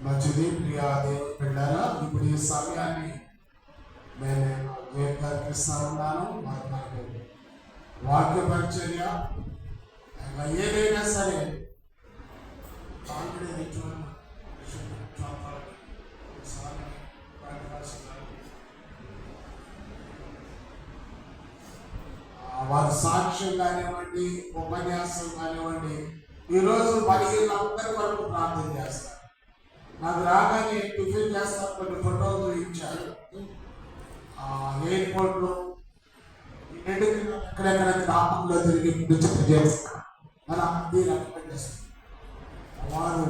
మంచిది ప్రియా దేవుని బిడ్డారా, ఇప్పుడు ఈ సమయాన్ని నేను ఏర్పాటు ఉన్నాను. మనకు వాక్య పరిచర్య ఏదైనా సరే వారి సాక్ష్యం కానివ్వండి, ఉపన్యాసం కానివ్వండి, ఈరోజు అందరి వరకు ప్రార్థన చేస్తారు. నాకు రాగానే టిఫిన్ చేస్తారు, కొన్ని ఫోటోలు చూపించారు. ఎయిర్పోర్ట్లో ఎక్కడెక్కడ గ్రామంలో తిరిగి చేస్తారు మన అన్ని రికమెండ్ చేస్తారు. వారు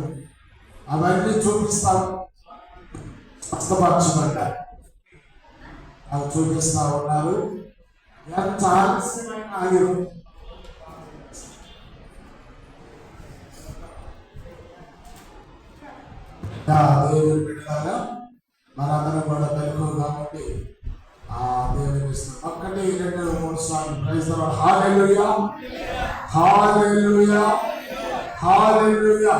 అవన్నీ చూపిస్తారు, స్వస్థపరచబడ్డారు, అవి చూపిస్తా ఉన్నారు. ఎంత ఆలస్యమైన ఆగిరు దేవుని బిడ్డలారా, మనందరం కూడా మెలకు కాబట్టి దేవుని ఇస్తున్నాం. 1, 2, 3 సార్లు praise the lord. Hallelujah, hallelujah, hallelujah.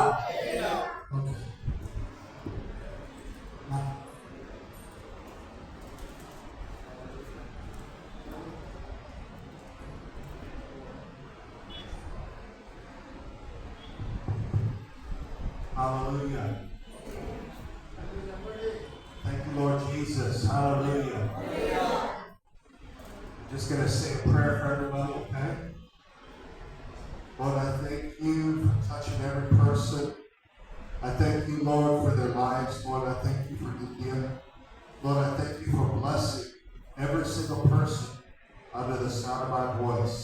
Hallelujah. Thank you, Lord Jesus. Hallelujah. I'm just going to say a prayer for everybody, okay? Lord, I thank you for touching every person. I thank you, Lord, for their lives. Lord, I thank you for India. Lord, I thank you for blessing every single person under the sound of my voice.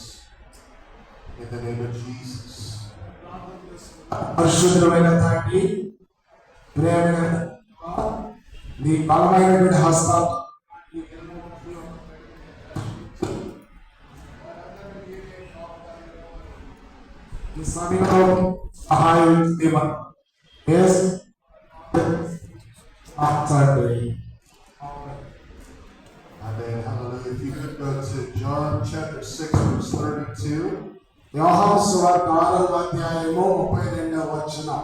In the name of Jesus. పరిశుద్ధమైన తండ్రి, ప్రేమైన నీ బలమైనటువంటి హస్తాలు ఈ సమయంలో సహాయం ఇవ్వండి. Amen. Hallelujah. If you could go to John chapter 6, verse 32. యోహాను సువార్త 6వ అధ్యాయము 32వ వచనం.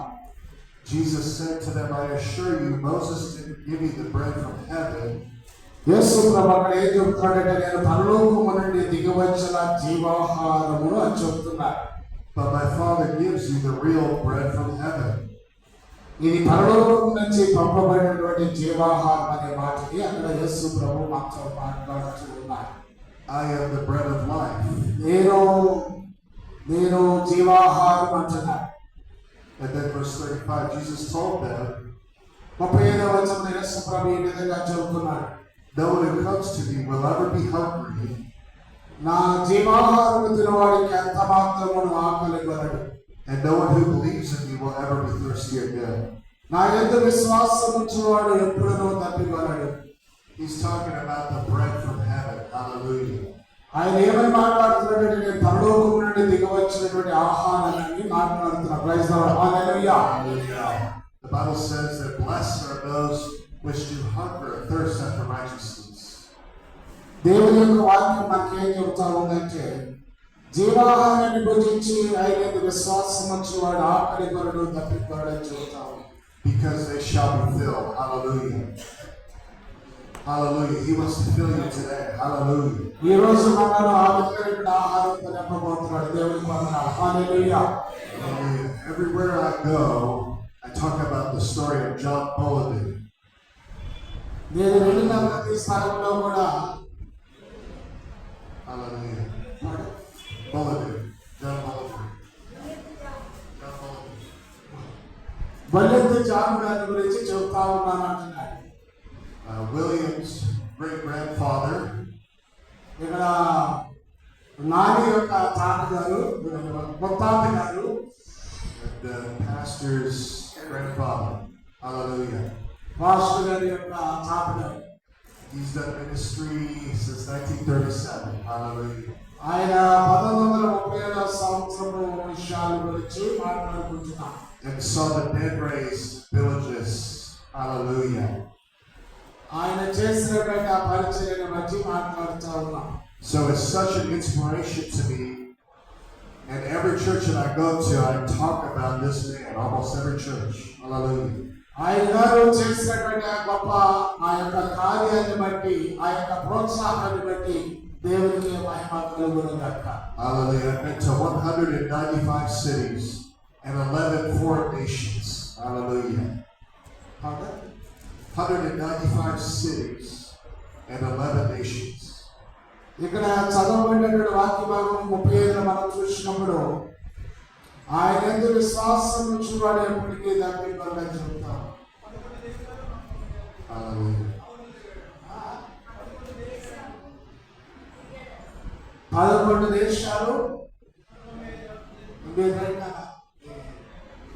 Jesus said to them, I assure you, Moses didn't give you the bread from heaven. యేసు ప్రభువు అక్కడ ఏం చెప్తున్నాడంటే, నేను పరలోకము నుండి దిగి వచ్చిన జీవాహారమును అని చెప్తున్నాడు. But my Father gives you the real bread from heaven. ఇది పరలోకం నుంచి పంపబడినటువంటి జీవాహారం అనే మాటకి అక్కడ యేసు ప్రభువు మాతో మాట్లాడుతూ ఉన్నాడు. I am the bread of life. నేను జీవాహారం అంటున్నాడు. And then verse 35, Jesus told them, 35వ వచనంలో యేసు ప్రభువు ఈ విధంగా చెబుతున్నాడు, no one who comes to me will ever be hungry. నా జీవాహారము తినవాడికి ఎంత మాత్రమును ఆకలి కొనడు. And no one who believes in me will ever be thirsty again. నా యందు విశ్వాసం ఉంచువాడు ఎప్పుడూ తప్పికొనడు. He's talking about the bread from heaven. Hallelujah. ఆయన ఏమని మాట్లాడుతున్నాడంటే, నేను పరలోకం నుండి దిగి వచ్చినటువంటి ఆహారాన్ని మాట్లాడుతున్నా. Praise the lord. Hallelujah. The Bible says that blessed are those which do hunger and thirst after righteousness. దేవుని యొక్క వాక్యం మనకి ఏం చెబుతా ఉందంటే, జీవాహారాన్ని భుజించి ఆయన విశ్వాసం ఉంచువాడు ఆకలి కొనడు తప్పికొనడు అని చెబుతా ఉంది. Because they shall be filled. Hallelujah. Hallelujah. He wants to fill you today. Hallelujah. ఈ రోజు మనలో ఆ విధమైన ఆహారంతో నింపబోతున్నాడు. దేవునికి వందనాలు. హల్లెలూయా. Hallelujah. Everywhere I go, I talk about the story of John Bullivan. నేను వెళ్ళిన ప్రతి స్థలంలో కూడా Hallelujah. Bullivan. John Bullivan. John Bullivan. బల్లెత్తు జాన్ గారి గురించి చెబుతా ఉన్నాను అంటున్నాడు. William's great-grandfather. ఇక్కడ నాని యొక్క తాతగారు, ముత్తాత గారు, The pastor's grandfather. Hallelujah. Pastor గారి యొక్క తాతగారు. He's done ministry since 1937. Hallelujah. ఆయన 1937వ సంవత్సరము విషయాల గురించి మాట్లాడుకుంటున్నాం. And saw the dead raised villages. Hallelujah. ఆయన చేసినటువంటి ఆ పరిచర్యను బట్టి మాట్లాడుతూ ఉన్నాం. So it's such an inspiration to me. And every church that I go to, I talk about this man, almost every church. Hallelujah. ఆయన గారు చేసినటువంటి ఆ గొప్ప ఆ యొక్క కార్యాన్ని బట్టి ఆ యొక్క ప్రోత్సాహాన్ని బట్టి దేవునికి మహిమ కలుగును గాక. Hallelujah. I've been to 195 cities and 11 foreign nations. Hallelujah. 195 cities and 11 nations. ఇక్కడ చదవబడినటువంటి వాక్య భాగం 35 మనం చూసినప్పుడు ఆయన యందు విశ్వాసం ఉంచువాడు ఎప్పటికీ తప్పిపోరని చెప్తాం. Hallelujah. 11 దేశాలు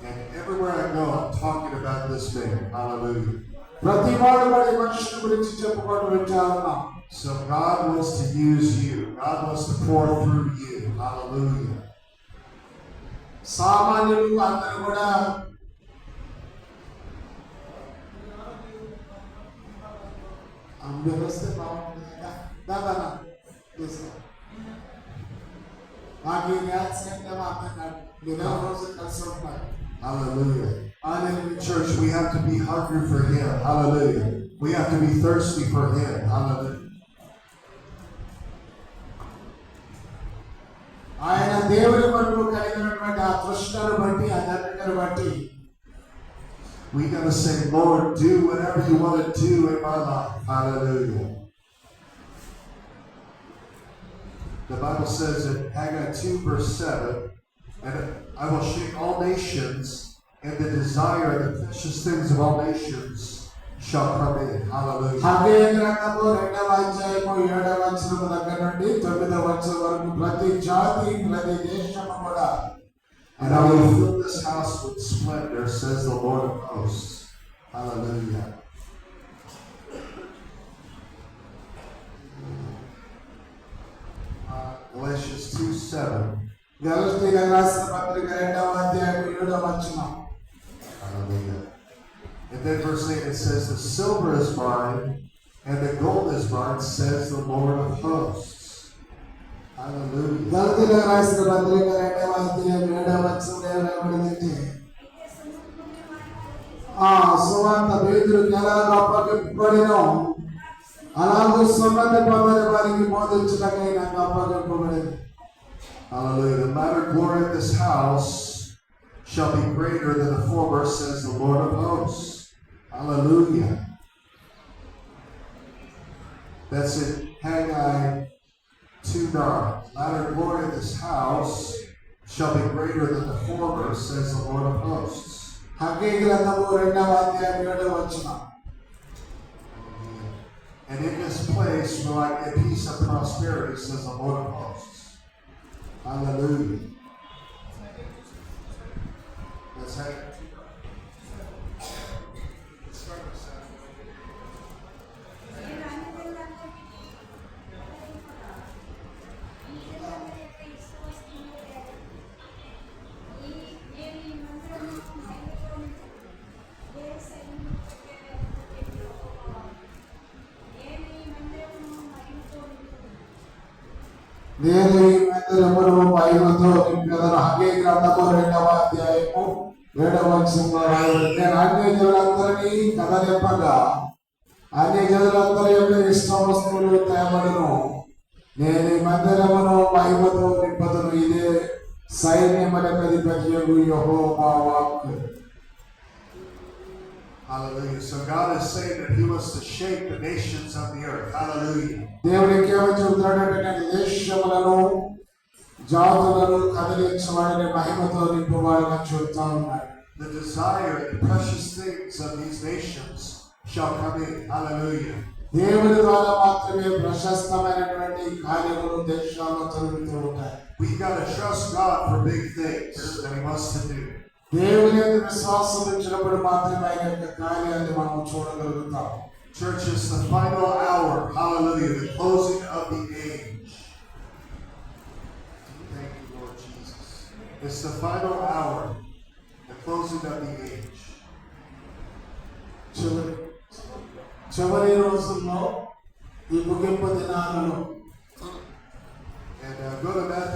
And everywhere I go, I'm talking about this man. Hallelujah. ప్రతి వాడు వాడి మనుషుల గురించి చెప్పుకోవడం వింటా ఉన్నాం. So God wants to use you. God wants to pour through you. Hallelujah. సామాన్యులు అందరూ కూడా వ్యవస్థ బాగుంటుంది కదా దాదా నాకు ఈ మ్యాథ్స్ అంటే అర్థం కాదు. ఏదో రోజు కలిసి ఉంటారు. Hallelujah. Hallelujah. Church, we have to be hungry for Him. Hallelujah. We have to be thirsty for Him. Hallelujah. ఆయన దేవుని కొరకు కలిగినటువంటి ఆ తృష్ణను బట్టి ఆ దర్శనను బట్టి we got to say, Lord, do whatever you want to do in my life. Hallelujah. The Bible says in Haggai 2 verse 7, and I will shake all nations, and the desire and the precious things of all nations shall come in. Hallelujah. Haggai గ్రంథము 2వ అధ్యాయము 7వ వచనము దగ్గర నుండి 9వ వచనం వరకు ప్రతి జాతి ప్రతి దేశము కూడా and I will fill this house with splendor, says the Lord of hosts. Hallelujah. Galatians 2:7. గలతీయులకు రాసిన పత్రిక 2వ అధ్యాయము 7వ వచనం. Hallelujah. And then verse 8 it says, the silver is mine and the gold is mine, says the Lord of hosts. Hallelujah. గలతీయులకు రాసిన పత్రిక 2వ అధ్యాయం 7వ వచనం ఏమనబడిందంటే సువార్త పేతురుకి ఎలా అప్పగింపబడినో అలాగే సున్నతి పొందని వారికి బోధించటకై నాకు అప్పగింపబడింది. Hallelujah. The latter glory of this house shall be greater than the former, says the Lord of hosts. Hallelujah. That's it. Haggai 2:9. Latter glory of this house shall be greater than the former, says the Lord of hosts. Haggai గ్రంథము 2వ అధ్యాయం 7వ వచనం. And in this place will I give peace and prosperity, says the Lord of hosts. Hallelujah. That's it. నేను ఈ మందిరమును మహిమతో నింపెదను. Haggai గ్రంథము 2వ అధ్యాయము 7వ వచనంలో రాయబడింది. నేను అన్య జనులందరినీ కదలింపగా అన్య జనులందరి యొక్క ఇష్ట వస్తువులు తేబడును. నేను ఈ మందిరమును మహిమతో నింపదను. ఇదే సైన్యములకు అధిపతియగు యెహోవా వాక్కు. Hallelujah. So God is saying that He wants to shake the nations of the earth. Hallelujah. దేవుడికి ఏమని చెబుతున్నాడంటే దేశములను జాతులను కదిలించవాడని మహిమతో నింపువాడని చెబుతా ఉన్నాడు. The desire, the precious things of these nations shall come in. Hallelujah. దేవుడి ద్వారా మాత్రమే ప్రశస్తమైనటువంటి కార్యములు దేశాల్లో జరుగుతూ ఉంటాయి. We got to trust God for big things that He wants to do. దేవుని యందు విశ్వాసం ఉంచినప్పుడు మాత్రమే ఆయన యొక్క కార్యాన్ని మనం చూడగలుగుతాం. Church, is the final hour. Hallelujah. The closing of the age. Thank you, Lord Jesus. It's the final hour. The closing of the age. చివరి రోజుల్లో ఈ ముగింపు దినాలలో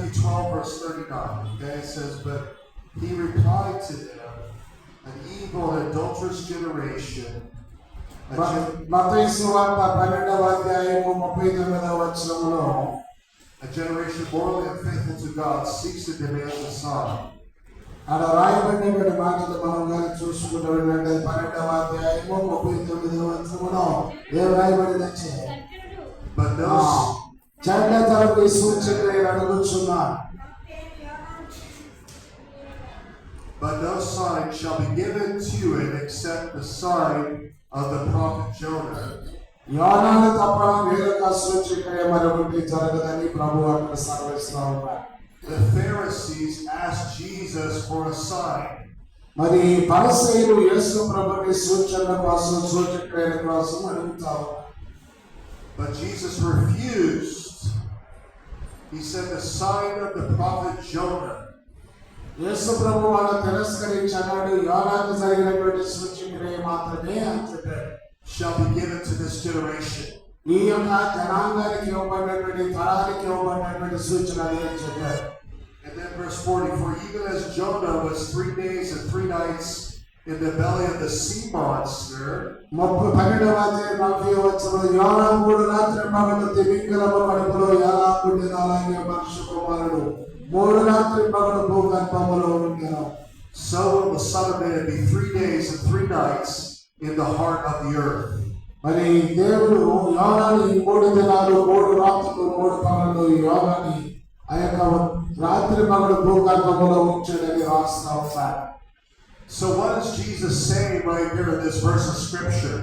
Matthew 12, verse 39. Okay, it says, "But he replied to them, an evil and adulterous generation." మత్తయి సువార్త 12వ అధ్యాయము 39వ వచనములో A generation morally unfaithful to God seeks to demand a sign. అక్కడ రాయబడినటువంటి మాటలు మనం కానీ చూసుకుంటూ వెళ్ళండి. 12వ అధ్యాయము 39వ వచనములో ఏం రాయబడిందంటే, But no, చెడ్డ తరపు సూచనలు అడుగుచున్నారు. but no sign shall be given to it except the sign of the prophet Jonah. యోనాను తప్ప వేరొక సూచన మరొకటి జరగదని ప్రభువు అక్కడ సెలవిస్తూ ఉన్నారు. The Pharisees asked Jesus for a sign. మరి పరిసయ్యులు యేసు ప్రభుని సూచన కోసం సూచక్రియల కోసం అడుగుతా ఉన్నారు. But Jesus refused. He said the sign of the prophet Jonah. యేసు ప్రభు వాళ్ళ తిరస్కరించాడు. యోనాకు జరిగినటువంటి సూచక్రియ మాత్రమే అని చెప్పాడు. Shall be given to this generation. ఈ యొక్క జనాంగానికి ఇవ్వబడినటువంటి తరానికి ఇవ్వబడినటువంటి సూచన అని చెప్పాడు. And then verse 40, "For even as Jonah was 3 days and 3 nights in the belly of the sea monster, 12వ అధ్యాయం 40వ వచనం, యోనా 3 రాత్రి పగలు తిమింగలము కడుపులో ఎలా ఉండిన అలాగే మనుష్య కుమారుడు 3 రాత్రి పగలు భూగర్భములో ఉండెను. so will the Son of Man be 3 days and 3 nights in the heart of the earth." మరి దేవుడు యోనాని 3 దినాలు 3 రాత్రులు 3 పగలు యోనాని ఆ యొక్క రాత్రి పగలు భూగర్భములో ఉంచాడని రాస్తా ఉన్నారు. So what is Jesus saying right here in this verse of scripture?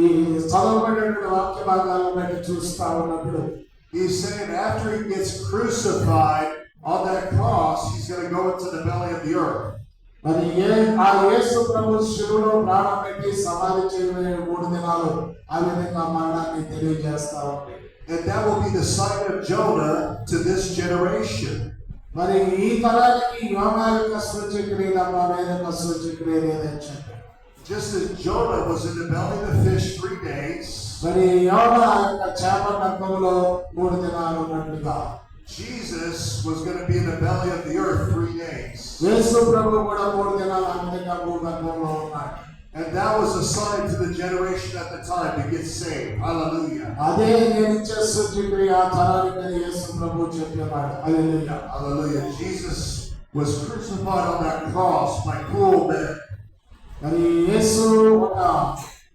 ఈ చదవబడినటువంటి వాక్య భాగాలను బట్టి చూస్తా ఉన్నప్పుడు He's saying after he gets crucified on that cross, he's going to go into the belly of the earth. మరి ఆ యేసు ప్రభు శిలువలో ప్రాణం పెట్టి సమాధి చేయబడిన 3 దినాలు ఆ విధంగా మరణాన్ని తెలియజేస్తా ఉంది. And that will be the sign of Jonah to this generation. మరి ఈ తరానికి యోనా యొక్క సూచక్రియ తప్ప వేరొక సూచక్రియ లేదని చెప్పారు. Just as Jonah was in the belly of the fish 3 days, మరి యోనా యొక్క చేప గర్భంలో 3 దినాలు ఉన్నట్లుగా Jesus was going to be in the belly of the earth 3 days. యేసు ప్రభు కూడా 3 దినాలు ఆ విధంగా భూగర్భంలో ఉన్నాడు. And that was a sign to the generation at the time to get saved. Hallelujah. అదే నేను ఇచ్చే సూచక్రియ ఆ తరానికి యేసు ప్రభు చెప్పేవాడు. హల్లెలూయా. Hallelujah. Jesus was crucified on that cross by cruel men. మరి యేసు ఒక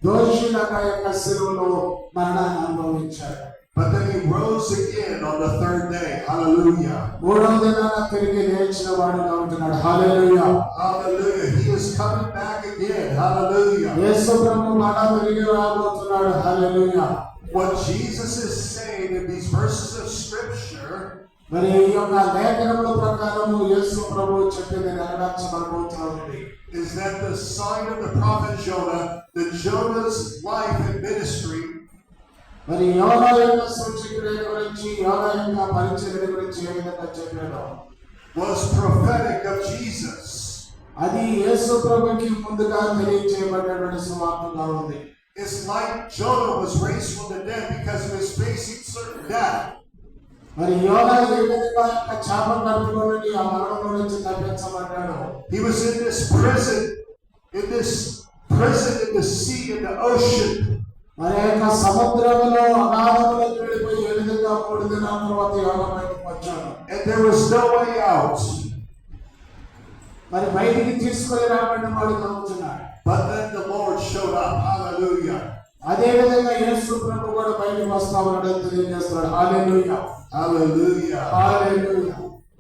దోషిగా యొక్క శిలువలో మరణాన్ని అనుభవించాడు. But then he rose again on the 3rd day. Hallelujah. 3వ దినాన తిరిగి లేచిన వాడుగా ఉంటున్నాడు. హల్లెలూయా. Hallelujah. He is coming back again. Hallelujah. యేసు ప్రభు మరలా తిరిగి రాబోతున్నాడు. హల్లెలూయా. What Jesus is saying in these verses of scripture మరి ఈ యొక్క లేఖనముల ప్రకారము యేసు ప్రభు చెప్పింది నెరవేర్చబడబోతా ఉంది. is that the sign of the prophet Jonah, the Jonah's life and ministry, మరి యోనా యొక్క సూచక్రియ గురించి యోనా యొక్క పరిచర్య గురించి ఏ విధంగా చెప్పాడో was prophetic of Jesus. అది యేసు ప్రభుకి ముందుగా తెలియజేయబడినటువంటి సువార్తగా ఉంది. It's like Jonah was raised from the dead because he was facing certain death. మరి యోనా ఏ విధంగా యొక్క చేప గర్భంలో నుండి ఆ మరణంలో నుంచి తప్పించబడ్డాడు. He was in this prison in the sea, in the ocean. మరి యొక్క సముద్రంలో అగాధంలోకి వెళ్ళిపోయి ఏ విధంగా 3 దినాల తర్వాత యోనా బయటకు వచ్చాడు. And there was no way out. మరి బయటికి తీసుకొని రాబడిన వాడుగా ఉంటున్నాడు. But then the Lord showed up. Hallelujah. అదే విధంగా యేసు ప్రభు కూడా బయటకు వస్తామని తెలియజేస్తాడు. హల్లెలూయా. Hallelujah. Hallelujah.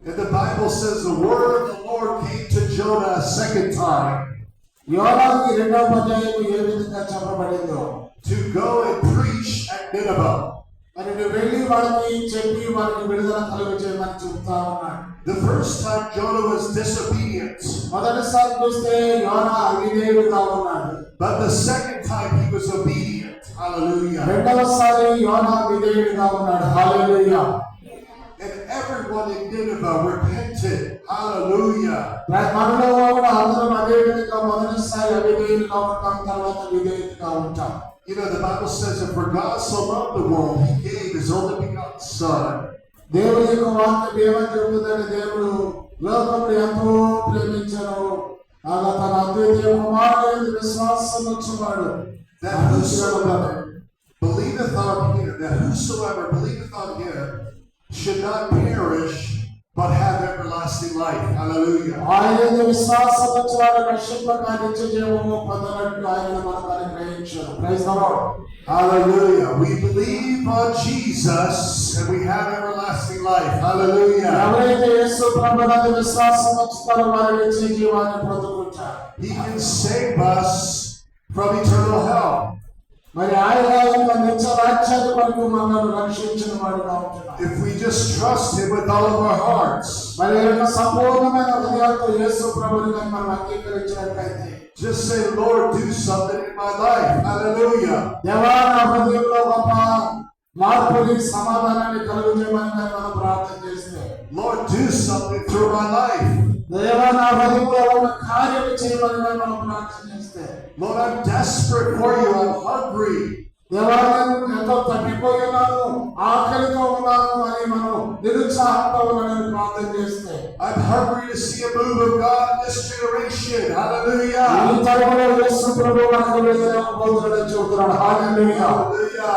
And the Bible says the word of the Lord came to Jonah a second time యోనాకి 2వ పర్యాయం ఏ విధంగా చెప్పబడిందో to go and preach at Nineveh. మరి నువ్వు వెళ్ళి వాళ్ళకి చెప్పి వాళ్ళకి విడుదల కలుగజేయమని చెప్తా ఉన్నాడు. The first time Jonah was disobedient. మొదటిసారి చూస్తే యోనా అవిధేయుడుగా ఉన్నాడు. But the second time he was obedient. Hallelujah. రెండవసారి యోనా విధేయుడుగా ఉన్నాడు. హల్లెలూయా. And everyone in Nineveh repented. Hallelujah. మనలో కూడా అందరం అదే విధంగా మొదటిసారి అవిధేయులుగా ఉంటాం, తర్వాత విధేయులుగా ఉంటాం. You know, the Bible says that for God so loved the world, he gave his only begotten Son. దేవుని యొక్క వాక్యం ఏమని చెబుతుందని దేవుడు లోకమును ఎంతో ప్రేమించారు అలా తన అద్వితీయ కుమారుని విశ్వాసం వచ్చున్నాడు. That whosoever believeth on him should not perish but have everlasting life. Hallelujah. ఆయన విశ్వాసం వచ్చాడు రక్షింపక నిత్య జీవము పొందనట్లు ఆయన మనకు అనుగ్రహించాడు. Praise the Lord. Hallelujah. We believe on Jesus and we have everlasting life. Hallelujah. ఎవరైతే యేసు ప్రభువునందు విశ్వాసం ఉంచుతారో వారు నిత్య జీవాన్ని పొందుకుంటారు. He can save us from eternal hell. మరి ఆయన యొక్క నిత్య రాజ్యాన్ని కొరకు మనల్ని రక్షించిన వాడుగా ఉంటున్నాడు. If we just trust him with all of our hearts. మరి యొక్క సంపూర్ణమైన హృదయంతో యేసు ప్రభువుని మనం అంగీకరించినట్లయితే Just say, Lord, do something in my life. Hallelujah. దేవా నా హృదయంలో గొప్ప మార్పుని సమాధానాన్ని కలుగజేయమని మనం ప్రార్థన చేస్తే Lord, do something through my life. దేవా నా హృదయంలో ఒక కార్యం చేయమని మనం ప్రార్థన చేస్తే Lord, I'm desperate for you. I'm hungry. దేవా నేను ఎంతో తప్పిపోయి ఉన్నాను, ఆకలితో ఉన్నాను అని మనం నిరుత్సాహంతో ఉన్నానని ప్రార్థన చేస్తే I'm hungry to see a move of God in this generation. ఈ Hallelujah. తరంలో యేసు ప్రభువు మనకు విడుదల చెబుతున్నాడు. హల్లెలూయా. Hallelujah.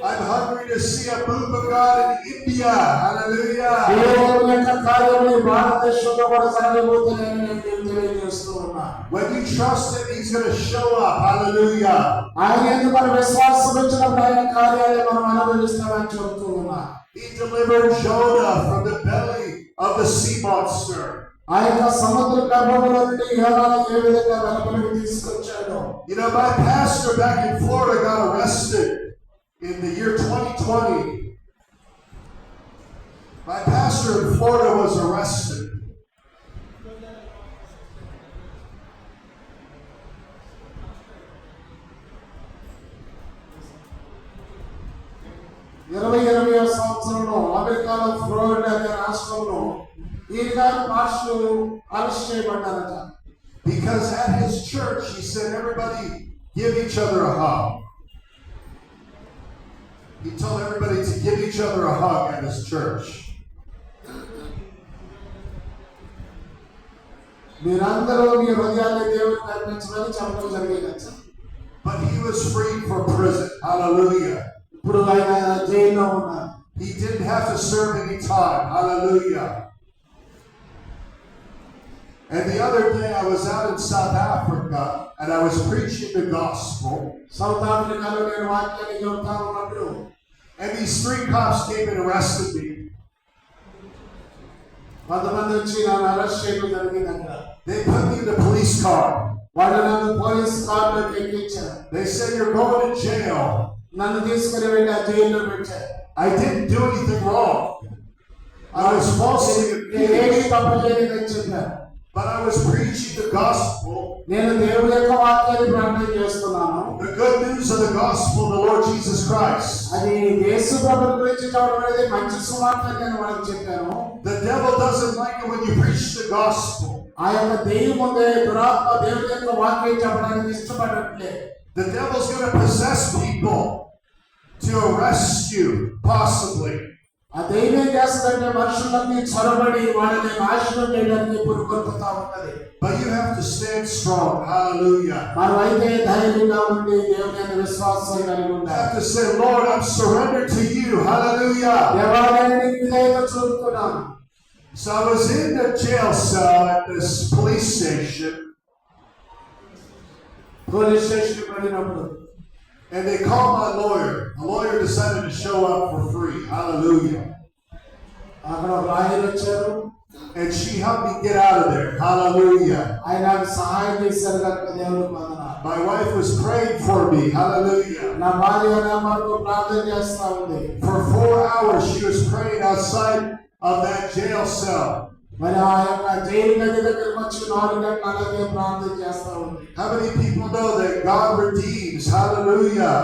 I'm hungry to see a move of God in India. Hallelujah. దేవుని యొక్క కార్యములు భారతదేశంలో కూడా జరగబోతున్నాయని నేను తెలియజేస్తూ ఉన్నా. When you trust him, he's going to show up. Hallelujah. ఆయన ఎందుకు మన విశ్వాసం ఉంచినప్పుడు ఆయన కార్యాలయం మనం అనుభవిస్తామని చెబుతూ ఉన్నా. He delivered Jonah from the belly of the sea monster. ఆ యొక్క సముద్ర గర్భంలో నుండి యోనాను ఏ విధంగా వెలుపలికి తీసుకొచ్చాడో. You know, my pastor back in Florida got arrested in the year 2020. My pastor in Florida was arrested. సంవత్సరంలో అమెరికాలో ఫ్లోరిడా అనే రాష్ట్రంలో ఈ పాస్టర్ అరెస్ట్ చేయబడ్డారట. Because at his church, he said, everybody give each other a hug. He told everybody to give each other a hug at his church. మీరందరూ మీ హృదయాన్ని దేవునికి అర్పించమని చెప్పడం జరిగిందట. But he was freed from prison. Hallelujah. ఇప్పుడు ఆయన జైల్లో ఉన్నారు. He didn't have to serve any time. Hallelujah. And the other day I was out in South Africa and I was preaching the gospel. South ఆఫ్రికాలో నేను వాక్యాన్ని చెబుతా ఉన్నప్పుడు And these 3 cops came and arrested me. కొంతమంది వచ్చి నన్ను arrest చేయడం జరిగింది అక్కడ. They put me in the police car. వాళ్ళు నన్ను police కార్లోకి ఎక్కించారు. They said, you're going to jail. నన్ను తీసుకుని వెళ్ళి ఆ జైల్లో పెట్టారు. I didn't do anything wrong. I was falsely నేనేమీ accused. తప్పు చేయలేదని చెప్పారు. But I was preaching the gospel. నేను దేవుడి యొక్క వాక్యాన్ని ప్రకటన చేస్తున్నాను. The good news of the gospel of the Lord Jesus Christ. అది యేసు ప్రభువు గురించి చెప్పడం అనేది మంచి సువార్త అని నేను వాళ్ళకి చెప్పాను. The devil doesn't like it when you preach the gospel. ఆ యొక్క దెయ్యం ముందే దురాత్మ దేవుడి యొక్క వాక్యం చెప్పడానికి ఇష్టపడట్లేదు. The devil's going to possess people to arrest you, possibly. ఆ దెయ్యం ఏం చేస్తుందంటే మనుషులన్నీ చొరబడి వాళ్ళని నాశనం చేయడానికి పురుగొల్పుతా ఉన్నది. But you have to stand strong. Hallelujah. మనం అయితే ధైర్యంగా ఉండి దేవుని విశ్వాసం కలిగి You ఉండాలి. have to say, Lord, I'm surrendered to you. Hallelujah. దేవాలయాన్ని నీకు విధేయత చూపుతున్నాను. So I was in the jail cell at this police station. Police station వెళ్ళినప్పుడు And they called my lawyer. The lawyer decided to show up for free. Hallelujah. అక్కడ lawyer వచ్చారు. And she helped me get out of there. Hallelujah. ఆయన నాకు సహాయం చేశారు కనుక దేవునికి వందనాలు. My wife was praying for me. Hallelujah. నా భార్య నా కొరకు ప్రార్థన చేస్తా ఉంది. For 4 hours she was praying outside of that jail cell. మరి ఆ యొక్క జైలు గది దగ్గరకు వచ్చి 4 గంటలు అలాగే ప్రార్థన చేస్తా ఉంది. How many people know that God redeems? Hallelujah.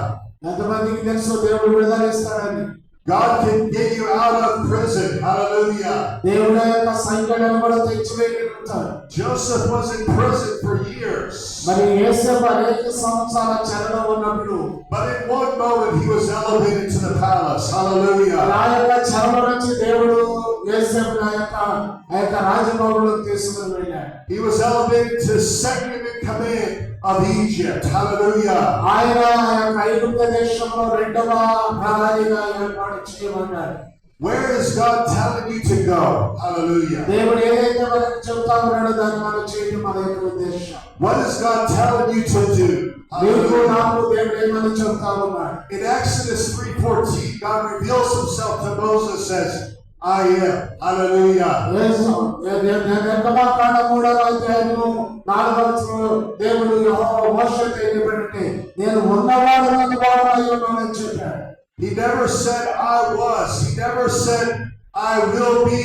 ఎంతమందికి తెలుసు దేవుడు విడుదల ఇస్తాడని? God can get you out of prison. Hallelujah. దేవుడు యొక్క సంకటను కూడా తెచ్చివేయగలుగుతాడు. Joseph was in prison for years. మరి యోసేపు అనేక సంవత్సరాల చెరలో ఉన్నప్పుడు But in one moment he was elevated to the palace. Hallelujah. ఆ యొక్క చెరలో చెరలో నుంచి దేవుడు యోసేపుని ఆ యొక్క రాజభవనంలో తీసుకుని వెళ్ళాడు. He was elevated to second in command of Egypt. Hallelujah. ఆయన ఆ యొక్క ఐగుప్తు దేశంలో రెండవ ప్రధానిగా ఏర్పాటు చేయబడ్డాడు. Where is God telling you to go? Hallelujah. దేవుడు ఏదైతే మనకు చెబుతా ఉన్నాడో దాన్ని మనం చేయడం మన యొక్క ఉద్దేశం. What is God telling you to do? నీకు Hallelujah. నాకు దేవుడు ఏమని చెబుతా ఉన్నాడు. In Exodus 3:14, God reveals himself to Moses as I am. Hallelujah. నిర్గమకాండ 3వ అధ్యాయము 4వ వచనంలో దేవుడు యెహోవా మోషేతో చెప్పినట్టే నేను ఉన్నవాడు అయి ఉన్నానని చెప్పాడు. He never said I was. He never said I will be.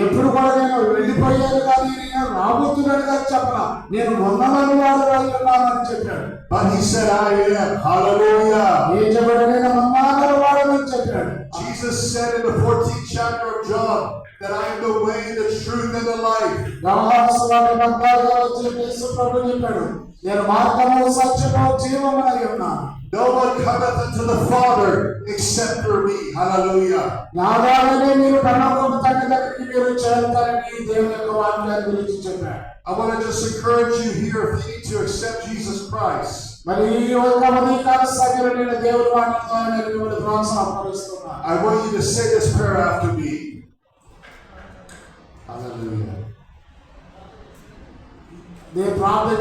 ఎప్పుడు కూడా నేను వెళ్ళిపోయాను కానీ నేను రాబోతున్నాడు కానీ చెప్పలా నేను ఉన్నవాడు అయి ఉన్నానని చెప్పాడు. But he said I am. Hallelujah. ఏం చెప్పాడు? నేను ఉన్నవాడు అని చెప్పాడు. Jesus said in the 14th chapter of John that I am the way, the truth, and the life. యోహాను సువార్త 14వ అధ్యాయం యేసు ప్రభువు చెప్పాడు నేను మార్గము సత్యము జీవము అయి ఉన్నాను. No one cometh unto the Father except through me. Hallelujah. నా ద్వారానే మీరు పరలోకపు తండ్రి దగ్గరికి మీరు చేరుతారని దేవుని యొక్క వాక్యాన్ని గురించి చెప్పాడు. I want to just encourage you here if you need to accept Jesus Christ. మరి ఈ యొక్క ఉదయకాల సమయంలో నేను దేవుని వాక్యంతో నేను మిమ్మల్ని ప్రోత్సాహపరుస్తున్నాను. I want you to say this prayer after me. Hallelujah. నేను ప్రార్థన